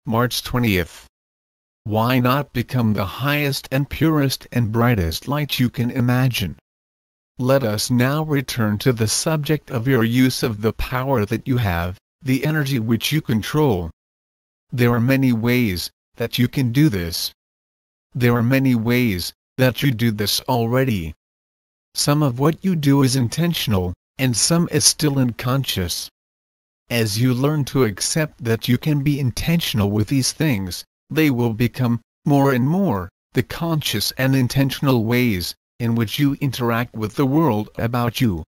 March 20th. Why not become the highest and purest and brightest light you can imagine? Let us now return to the subject of your use of the power that you have, the energy which you control. There are many ways that you can do this. There are many ways that you do this already. Some of what you do is intentional, and some is still unconscious. As you learn to accept that you can be intentional with these things, they will become, more and more, the conscious and intentional ways in which you interact with the world about you.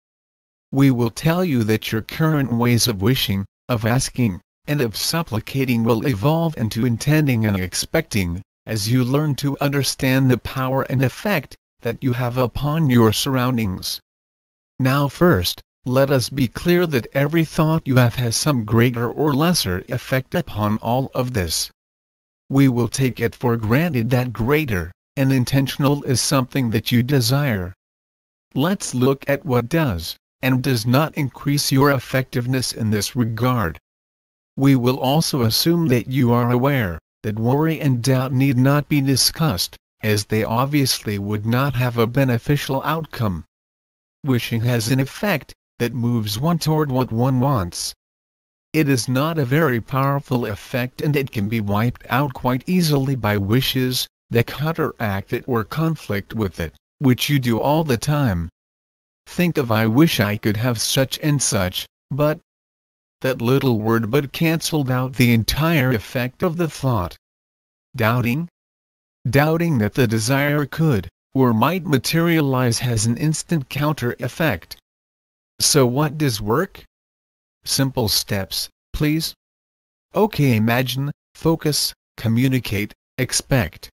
We will tell you that your current ways of wishing, of asking, and of supplicating will evolve into intending and expecting, as you learn to understand the power and effect that you have upon your surroundings. Now first, let us be clear that every thought you have has some greater or lesser effect upon all of this. We will take it for granted that greater and intentional is something that you desire. Let's look at what does and does not increase your effectiveness in this regard. We will also assume that you are aware that worry and doubt need not be discussed, as they obviously would not have a beneficial outcome. Wishing has an effect that moves one toward what one wants. It is not a very powerful effect, and it can be wiped out quite easily by wishes that counteract it or conflict with it, which you do all the time. Think of "I wish I could have such and such, but..." That little word "but" cancelled out the entire effect of the thought. Doubting that the desire could, or might materialize has an instant counter effect. So what does work? Simple steps, please. Okay, imagine, focus, communicate, expect.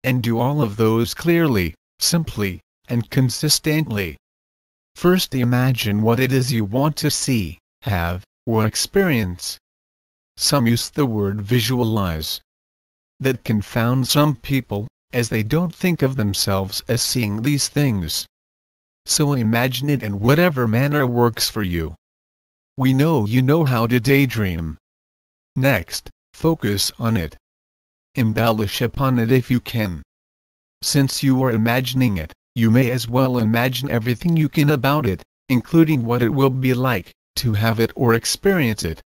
And do all of those clearly, simply, and consistently. First, imagine what it is you want to see, have, or experience. Some use the word visualize. That confounds some people, as they don't think of themselves as seeing these things. So imagine it in whatever manner works for you. We know you know how to daydream. Next, focus on it. Embellish upon it if you can. Since you are imagining it, you may as well imagine everything you can about it, including what it will be like to have it or experience it.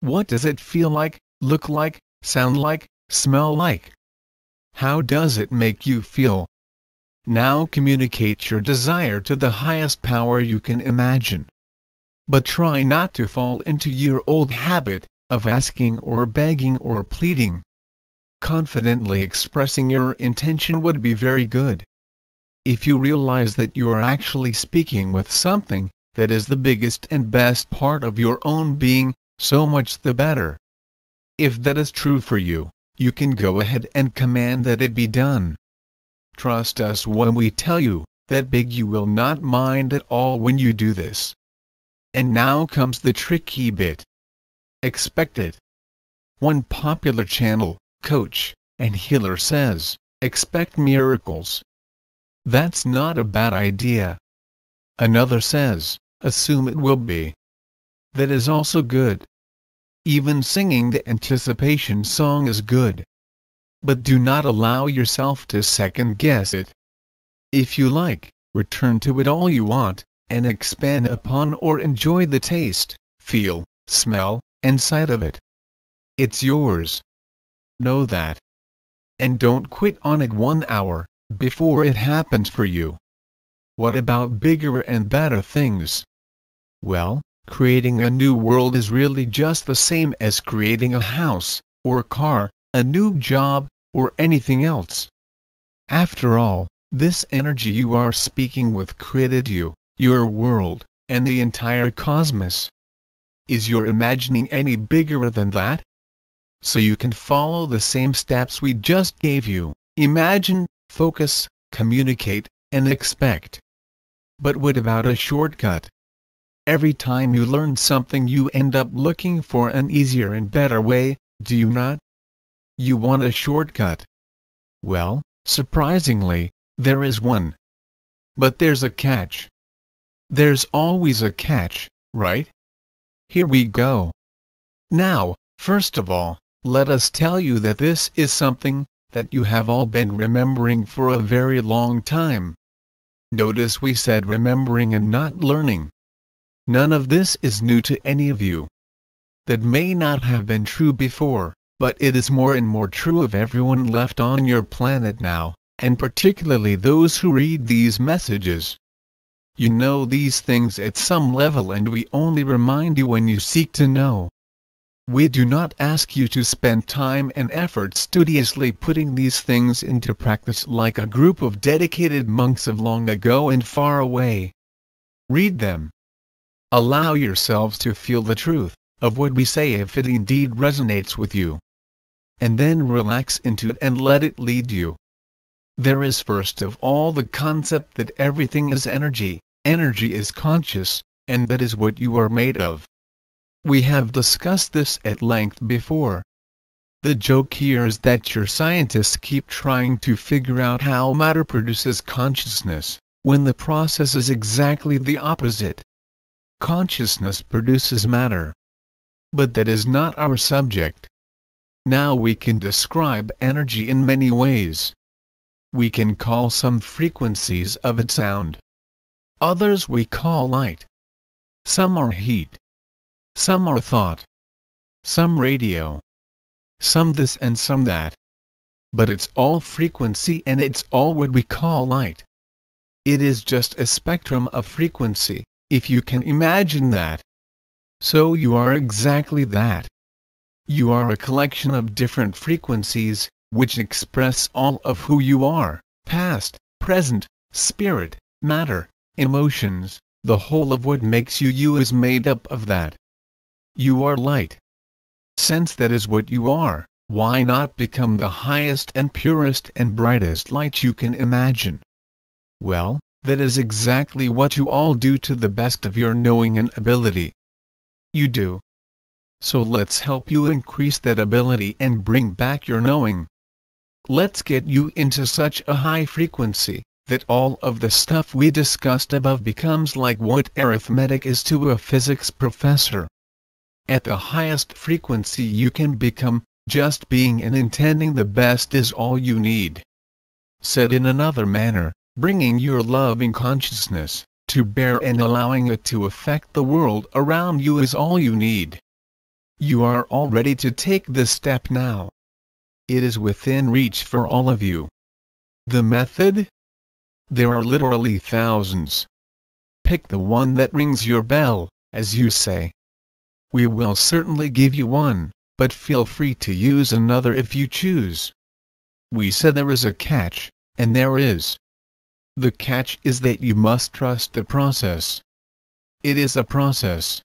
What does it feel like, look like, sound like, smell like? How does it make you feel? Now communicate your desire to the highest power you can imagine. But try not to fall into your old habit of asking or begging or pleading. Confidently expressing your intention would be very good. If you realize that you are actually speaking with something that is the biggest and best part of your own being, so much the better. If that is true for you, you can go ahead and command that it be done. Trust us when we tell you that big you will not mind at all when you do this. And now comes the tricky bit. Expect it. One popular channel, coach, and healer says, expect miracles. That's not a bad idea. Another says, assume it will be. That is also good. Even singing the anticipation song is good. But do not allow yourself to second-guess it. If you like, return to it all you want, and expand upon or enjoy the taste, feel, smell, and sight of it. It's yours. Know that. And don't quit on it 1 hour before it happens for you. What about bigger and better things? Well, creating a new world is really just the same as creating a house, or car, a new job, or anything else. After all, this energy you are speaking with created you, your world, and the entire cosmos. Is your imagining any bigger than that? So you can follow the same steps we just gave you: imagine, focus, communicate, and expect. But what about a shortcut? Every time you learn something you end up looking for an easier and better way, do you not? You want a shortcut. Well, surprisingly, there is one. But there's a catch. There's always a catch, right? Here we go. Now, first of all, Let us tell you that this is something that you have all been remembering for a very long time. Notice we said remembering and not learning. None of this is new to any of you. That may not have been true before, but it is more and more true of everyone left on your planet now, and particularly those who read these messages. You know these things at some level, and we only remind you when you seek to know. We do not ask you to spend time and effort studiously putting these things into practice like a group of dedicated monks of long ago and far away. Read them. Allow yourselves to feel the truth of what we say if it indeed resonates with you. And then relax into it and let it lead you. There is first of all the concept that everything is energy, energy is conscious, and that is what you are made of. We have discussed this at length before. The joke here is that your scientists keep trying to figure out how matter produces consciousness, when the process is exactly the opposite. Consciousness produces matter. But that is not our subject. Now we can describe energy in many ways. We can call some frequencies of it sound. Others we call light. Some are heat. Some are thought. Some radio. Some this and some that. But it's all frequency, and it's all what we call light. It is just a spectrum of frequency, if you can imagine that. So you are exactly that. You are a collection of different frequencies, which express all of who you are, past, present, spirit, matter, emotions, the whole of what makes you you is made up of that. You are light. Since that is what you are, why not become the highest and purest and brightest light you can imagine? Well, that is exactly what you all do to the best of your knowing and ability. You do. So let's help you increase that ability and bring back your knowing. Let's get you into such a high frequency that all of the stuff we discussed above becomes like what arithmetic is to a physics professor. At the highest frequency you can become, just being and intending the best is all you need. Said in another manner, bringing your loving consciousness to bear and allowing it to affect the world around you is all you need. You are all ready to take this step now. It is within reach for all of you. The method? There are literally thousands. Pick the one that rings your bell, as you say. We will certainly give you one, but feel free to use another if you choose. We said there is a catch, and there is. The catch is that you must trust the process. It is a process.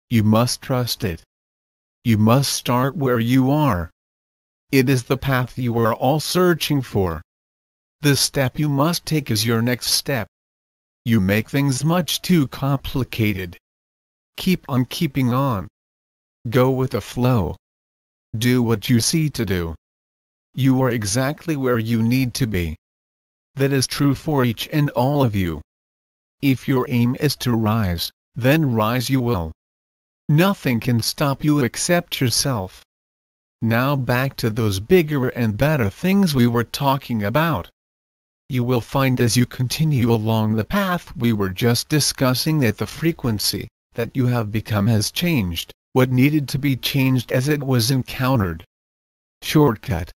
You must trust it. You must start where you are. It is the path you are all searching for. The step you must take is your next step. You make things much too complicated. Keep on keeping on. Go with the flow. Do what you see to do. You are exactly where you need to be. That is true for each and all of you. If your aim is to rise, then rise you will. Nothing can stop you except yourself. Now back to those bigger and better things we were talking about. You will find as you continue along the path we were just discussing that the frequency that you have become has changed, what needed to be changed as it was encountered. Shortcut.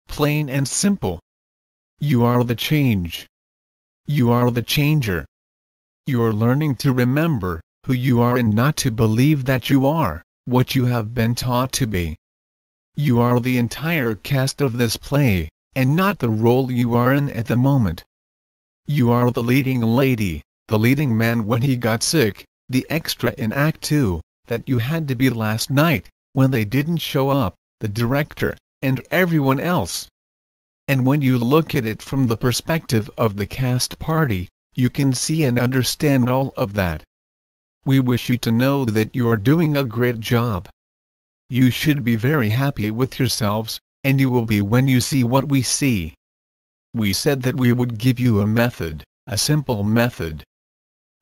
Plain and simple. You are the change. You are the changer. You are learning to remember who you are and not to believe that you are what you have been taught to be. You are the entire cast of this play, and not the role you are in at the moment. You are the leading lady, the leading man when he got sick, the extra in Act 2, that you had to be last night, when they didn't show up, the director, and everyone else. And when you look at it from the perspective of the cast party, you can see and understand all of that. We wish you to know that you are doing a great job. You should be very happy with yourselves, and you will be when you see what we see. We said that we would give you a method, a simple method.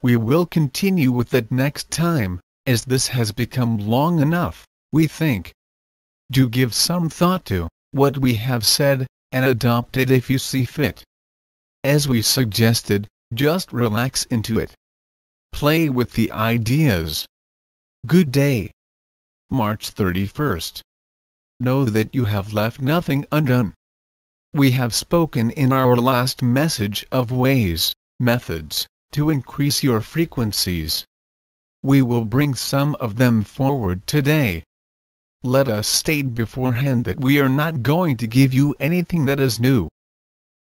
We will continue with that next time, as this has become long enough, we think. Do give some thought to what we have said, and adopt it if you see fit. As we suggested, just relax into it. Play with the ideas. Good day. March 31st. Know that you have left nothing undone. We have spoken in our last message of ways, methods, to increase your frequencies. We will bring some of them forward today. Let us state beforehand that we are not going to give you anything that is new.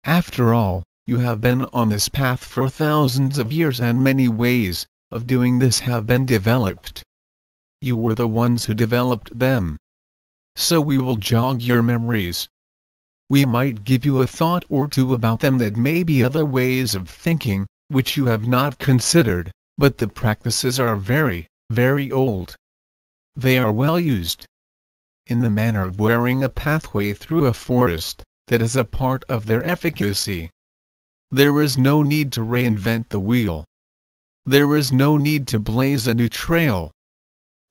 After all, you have been on this path for thousands of years, and many ways of doing this have been developed. You were the ones who developed them. So we will jog your memories. We might give you a thought or two about them that may be other ways of thinking, which you have not considered, but the practices are very, very old. They are well used. In the manner of wearing a pathway through a forest, that is a part of their efficacy. There is no need to reinvent the wheel. There is no need to blaze a new trail.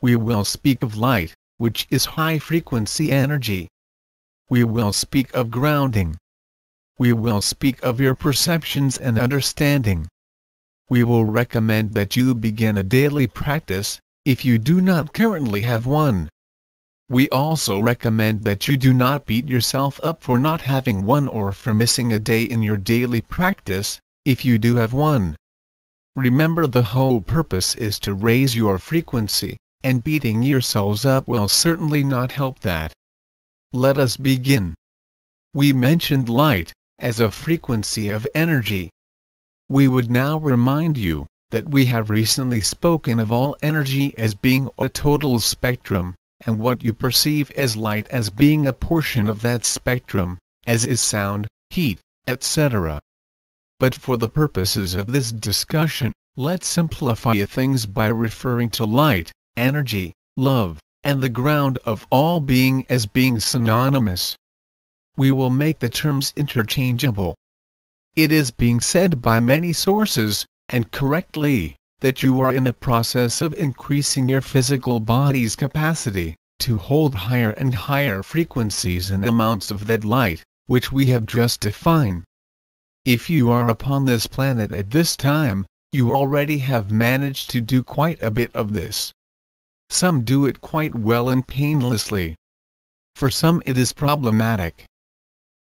We will speak of light, which is high-frequency energy. We will speak of grounding. We will speak of your perceptions and understanding. We will recommend that you begin a daily practice, if you do not currently have one. We also recommend that you do not beat yourself up for not having one or for missing a day in your daily practice, if you do have one. Remember, the whole purpose is to raise your frequency, and beating yourselves up will certainly not help that. Let us begin. We mentioned light as a frequency of energy. We would now remind you that we have recently spoken of all energy as being a total spectrum, and what you perceive as light as being a portion of that spectrum, as is sound, heat, etc. But for the purposes of this discussion, let's simplify things by referring to light, energy, love, and the ground of all being as being synonymous. We will make the terms interchangeable. It is being said by many sources, and correctly, that you are in the process of increasing your physical body's capacity to hold higher and higher frequencies and amounts of that light, which we have just defined. If you are upon this planet at this time, you already have managed to do quite a bit of this. Some do it quite well and painlessly. For some it is problematic.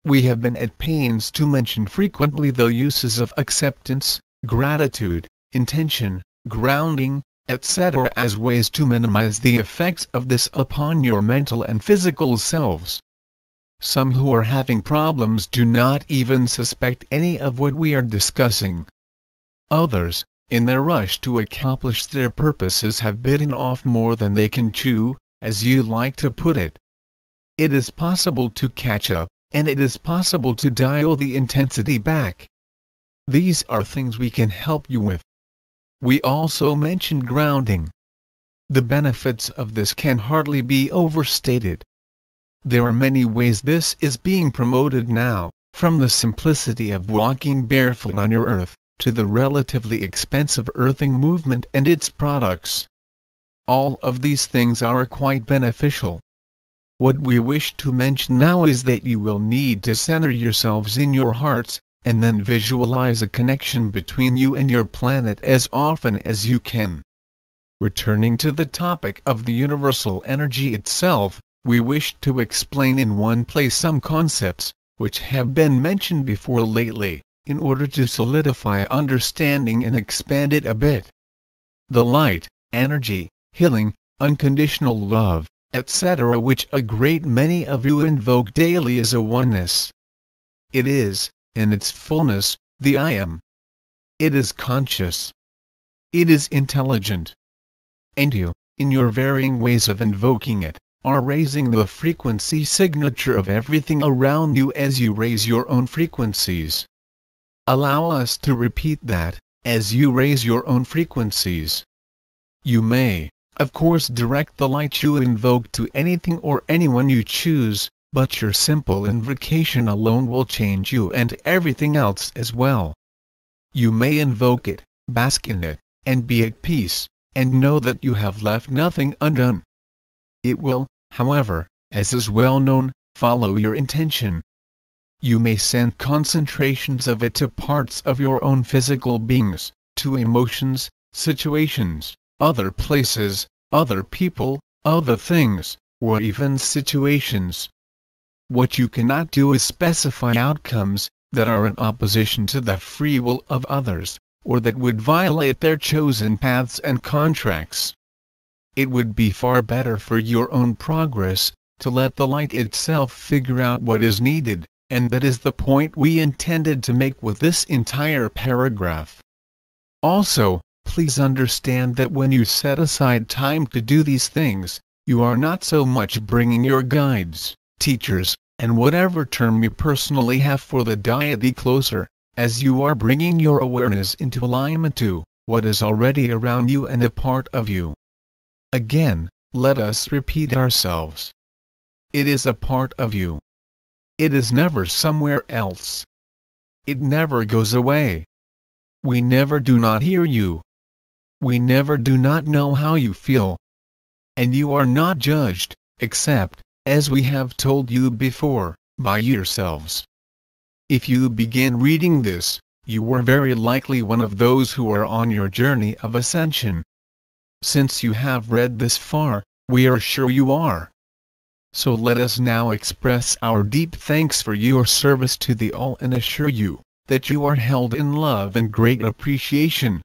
We have been at pains to mention frequently the uses of acceptance, gratitude, intention, grounding, etc. as ways to minimize the effects of this upon your mental and physical selves. Some who are having problems do not even suspect any of what we are discussing. Others, in their rush to accomplish their purposes, have bitten off more than they can chew, as you like to put it. It is possible to catch up, and it is possible to dial the intensity back. These are things we can help you with. We also mentioned grounding. The benefits of this can hardly be overstated. There are many ways this is being promoted now, from the simplicity of walking barefoot on your earth, to the relatively expensive earthing movement and its products. All of these things are quite beneficial. What we wish to mention now is that you will need to center yourselves in your hearts, and then visualize a connection between you and your planet as often as you can. Returning to the topic of the universal energy itself, we wish to explain in one place some concepts, which have been mentioned before lately, in order to solidify understanding and expand it a bit. The light, energy, healing, unconditional love, etc., which a great many of you invoke daily, is a oneness. It is, in its fullness, the I Am. It is conscious. It is intelligent. And you, in your varying ways of invoking it, are raising the frequency signature of everything around you as you raise your own frequencies. Allow us to repeat that, as you raise your own frequencies. You may, of course, direct the light you invoke to anything or anyone you choose, but your simple invocation alone will change you and everything else as well. You may invoke it, bask in it, and be at peace, and know that you have left nothing undone. It will, however, as is well known, follow your intention. You may send concentrations of it to parts of your own physical beings, to emotions, situations, other places, other people, other things, or even situations. What you cannot do is specify outcomes that are in opposition to the free will of others, or that would violate their chosen paths and contracts. It would be far better for your own progress to let the light itself figure out what is needed, and that is the point we intended to make with this entire paragraph. Also, please understand that when you set aside time to do these things, you are not so much bringing your guides, teachers, and whatever term you personally have for the deity closer, as you are bringing your awareness into alignment to what is already around you and a part of you. Again, let us repeat ourselves. It is a part of you. It is never somewhere else. It never goes away. We never do not hear you. We never do not know how you feel. And you are not judged, except, as we have told you before, by yourselves. If you begin reading this, you were very likely one of those who are on your journey of ascension. Since you have read this far, we are sure you are. So let us now express our deep thanks for your service to the All and assure you that you are held in love and great appreciation.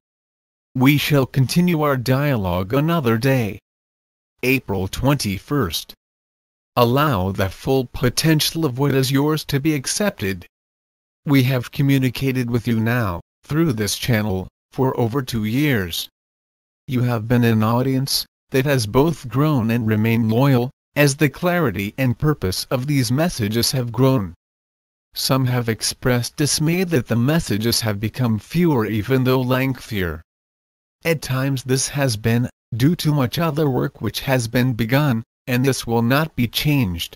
We shall continue our dialogue another day. April 21st. Allow the full potential of what is yours to be accepted. We have communicated with you now, through this channel, for over 2 years. You have been an audience that has both grown and remained loyal, as the clarity and purpose of these messages have grown. Some have expressed dismay that the messages have become fewer even though lengthier. At times this has been due to much other work which has been begun, and this will not be changed.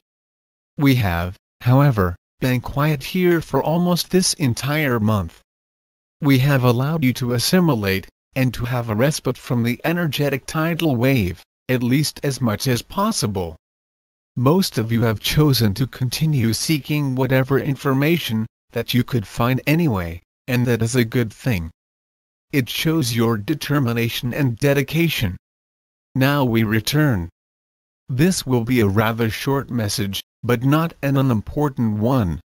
We have, however, been quiet here for almost this entire month. We have allowed you to assimilate, and to have a respite from the energetic tidal wave, at least as much as possible. Most of you have chosen to continue seeking whatever information that you could find anyway, and that is a good thing. It shows your determination and dedication. Now we return. This will be a rather short message, but not an unimportant one.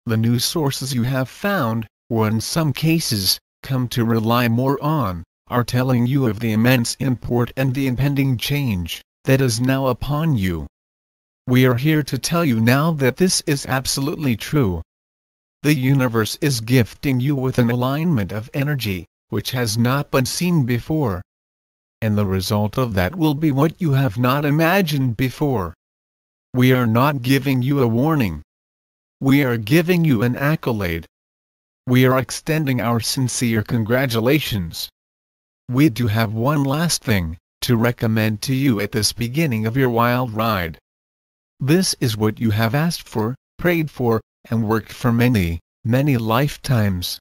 The new sources you have found, or in some cases, come to rely more on, are telling you of the immense import and the impending change that is now upon you. We are here to tell you now that this is absolutely true. The universe is gifting you with an alignment of energy, which has not been seen before. And the result of that will be what you have not imagined before. We are not giving you a warning. We are giving you an accolade. We are extending our sincere congratulations. We do have one last thing to recommend to you at this beginning of your wild ride. This is what you have asked for, prayed for, and worked for many, many lifetimes.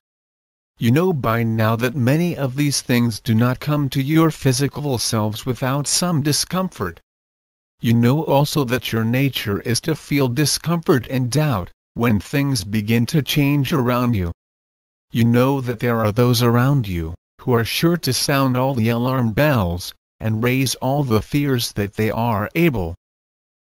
You know by now that many of these things do not come to your physical selves without some discomfort. You know also that your nature is to feel discomfort and doubt when things begin to change around you. You know that there are those around you who are sure to sound all the alarm bells and raise all the fears that they are able.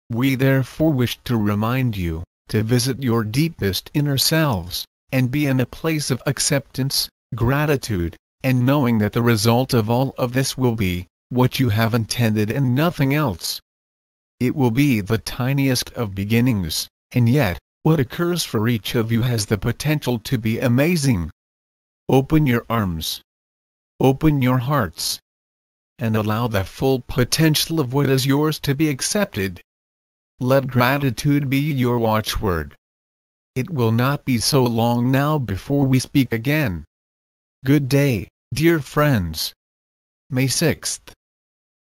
We therefore wish to remind you to visit your deepest inner selves, and be in a place of acceptance, gratitude, and knowing that the result of all of this will be what you have intended and nothing else. It will be the tiniest of beginnings, and yet, what occurs for each of you has the potential to be amazing. Open your arms. Open your hearts. And allow the full potential of what is yours to be accepted. Let gratitude be your watchword. It will not be so long now before we speak again. Good day, dear friends. May 6th.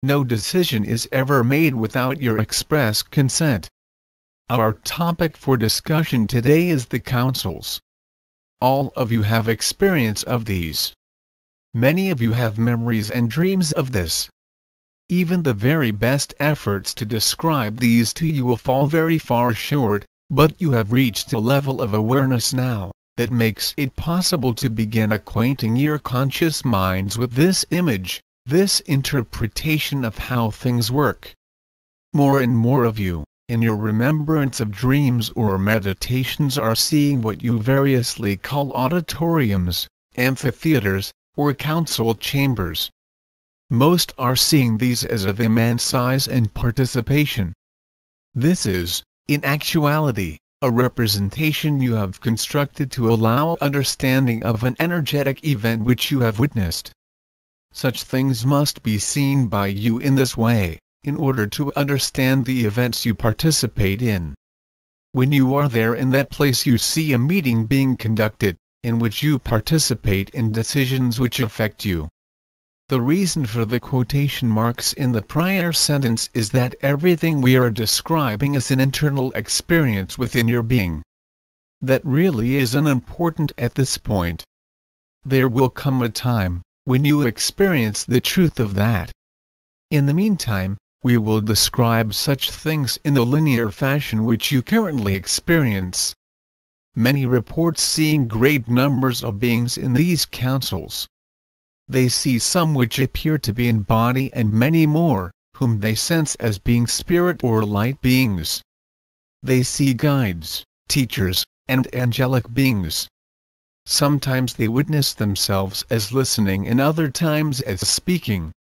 No decision is ever made without your express consent. Our topic for discussion today is the counsels. All of you have experience of these. Many of you have memories and dreams of this. Even the very best efforts to describe these to you will fall very far short, but you have reached a level of awareness now that makes it possible to begin acquainting your conscious minds with this image, this interpretation of how things work. More and more of you, in your remembrance of dreams or meditations, are seeing what you variously call auditoriums, amphitheaters, or council chambers. Most are seeing these as of immense size and participation. This is, in actuality, a representation you have constructed to allow understanding of an energetic event which you have witnessed. Such things must be seen by you in this way, in order to understand the events you participate in. When you are there in that place, you see a meeting being conducted, in which you participate in decisions which affect you. The reason for the quotation marks in the prior sentence is that everything we are describing is an internal experience within your being. That really is unimportant at this point. There will come a time when you experience the truth of that. In the meantime, we will describe such things in the linear fashion which you currently experience. Many report seeing great numbers of beings in these councils. They see some which appear to be in body, and many more, whom they sense as being spirit or light beings. They see guides, teachers, and angelic beings. Sometimes they witness themselves as listening, and other times as speaking.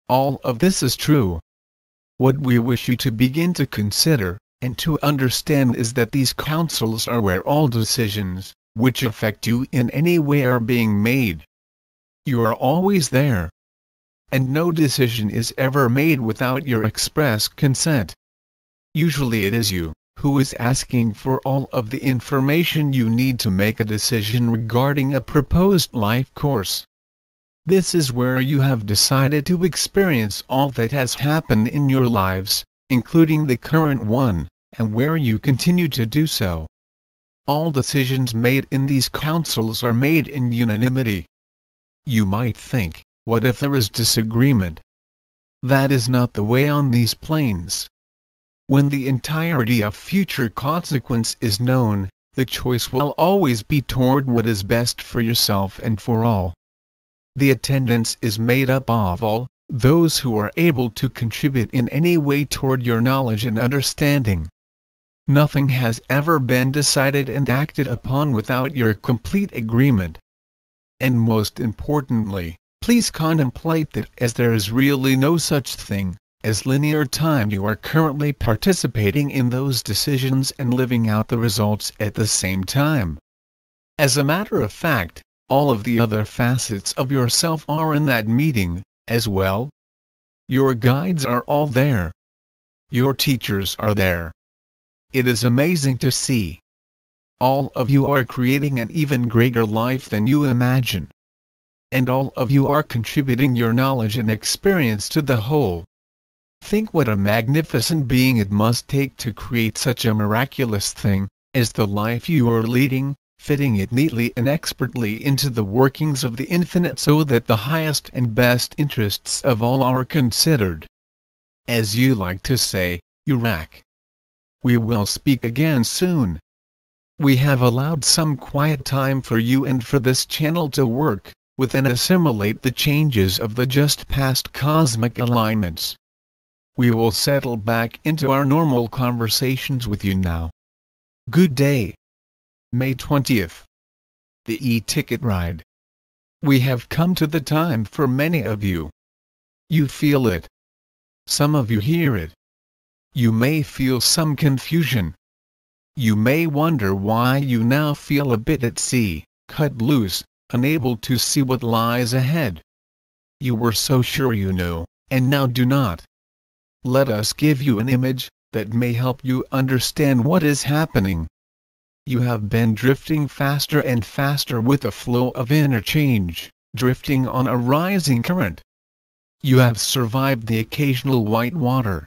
All of this is true. What we wish you to begin to consider, and to understand, is that these councils are where all decisions, which affect you in any way, are being made. You are always there. And no decision is ever made without your express consent. Usually it is you who is asking for all of the information you need to make a decision regarding a proposed life course. This is where you have decided to experience all that has happened in your lives, including the current one, and where you continue to do so. All decisions made in these councils are made in unanimity. You might think, what if there is disagreement? That is not the way on these planes. When the entirety of future consequence is known, the choice will always be toward what is best for yourself and for all. The attendance is made up of all those who are able to contribute in any way toward your knowledge and understanding. Nothing has ever been decided and acted upon without your complete agreement. And most importantly, please contemplate that as there is really no such thing as linear time, you are currently participating in those decisions and living out the results at the same time. As a matter of fact, all of the other facets of yourself are in that meeting, as well. Your guides are all there. Your teachers are there. It is amazing to see. All of you are creating an even greater life than you imagine. And all of you are contributing your knowledge and experience to the whole. Think what a magnificent being it must take to create such a miraculous thing as the life you are leading, fitting it neatly and expertly into the workings of the infinite so that the highest and best interests of all are considered. As you like to say, Urak. We will speak again soon. We have allowed some quiet time for you and for this channel to work with and assimilate the changes of the just past cosmic alignments. We will settle back into our normal conversations with you now. Good day. May 20th. The e-ticket ride. We have come to the time for many of you. You feel it. Some of you hear it. You may feel some confusion. You may wonder why you now feel a bit at sea, cut loose, unable to see what lies ahead. You were so sure you knew, and now do not. Let us give you an image that may help you understand what is happening. You have been drifting faster and faster with a flow of interchange, drifting on a rising current. You have survived the occasional white water.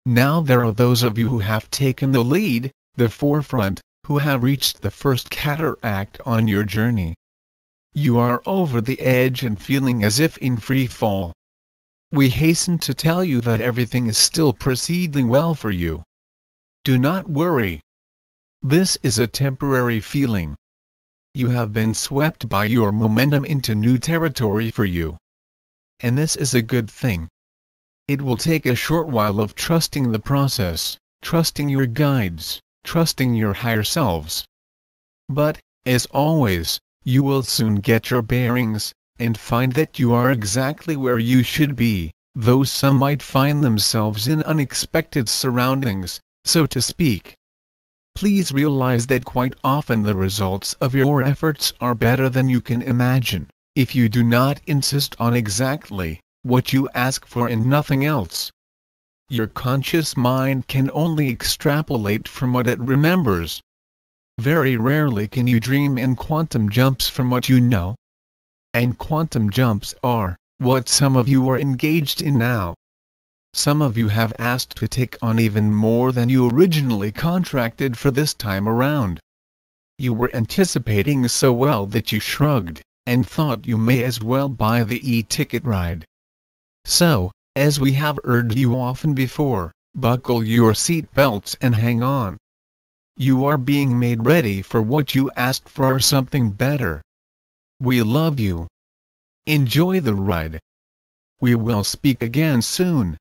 Now there are those of you who have taken the lead, the forefront, who have reached the first cataract on your journey. You are over the edge and feeling as if in free fall. we hasten to tell you that everything is still proceeding well for you. Do not worry. This is a temporary feeling. You have been swept by your momentum into new territory for you. And this is a good thing. It will take a short while of trusting the process, trusting your guides, trusting your higher selves. But, as always, you will soon get your bearings, and find that you are exactly where you should be, though some might find themselves in unexpected surroundings, so to speak. Please realize that quite often the results of your efforts are better than you can imagine, if you do not insist on exactly what you ask for and nothing else. Your conscious mind can only extrapolate from what it remembers. Very rarely can you dream in quantum jumps from what you know. And quantum jumps are what some of you are engaged in now. Some of you have asked to take on even more than you originally contracted for this time around. You were anticipating so well that you shrugged, and thought you may as well buy the e-ticket ride. So, as we have urged you often before, buckle your seat belts and hang on. You are being made ready for what you asked for or something better. We love you. Enjoy the ride. We will speak again soon.